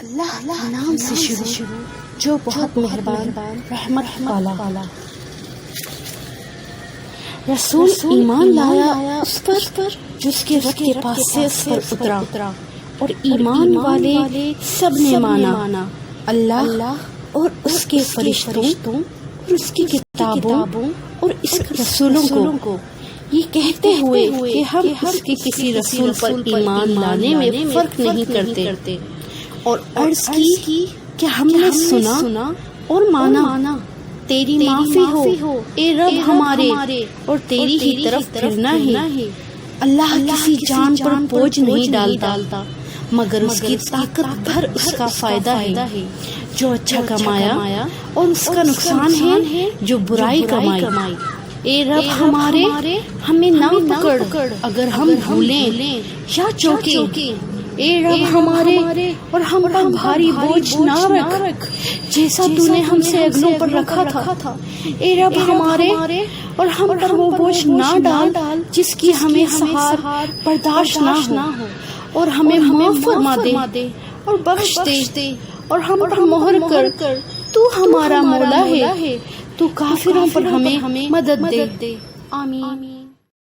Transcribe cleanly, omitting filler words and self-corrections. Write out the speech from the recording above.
اللہ نام سے شروع جو بہت مہربان رحمت والا۔ رسول ایمان لایا اس پر جس کے رب کے پاس سے اس پر اترا، اور ایمان والے سب نے مانا اللہ اور اس کے فرشتوں اور اس کی کتابوں اور اس کے رسولوں کو، یہ کہتے ہوئے کہ ہم اس کے کسی رسول پر ایمان لانے میں فرق نہیں کرتے، اور عرض کی کہ ہم نے سنا اور مانا، تیری معافی ہو اے رب ہمارے، اور تیری ہی طرف پھرنا ہے۔ اللہ کسی جان پر بوجھ نہیں ڈالتا مگر اس کی طاقت بھر اس کا فائدہ ہے، جو اچھا کمایا اور اس کا نقصان ہے جو برائی کمائی۔ اے رب ہمارے ہمیں نہ پکڑ اگر ہم بھولیں یا چوکیں، اے رب ہمارے اور ہم پر بھاری بوجھ نہ رکھ جیسا تو نے ہم سے اگلوں پر رکھا تھا۔ اے رب ہمارے اور ہم پر وہ بوجھ نہ ڈال جس کی ہمیں سہار برداشت نہ ہو، اور ہمیں معاف فرما دے اور بخش دے، اور ہم پر مہر کر، تو ہمارا مولا ہے، تو کافروں پر ہمیں مدد دے۔ آمین۔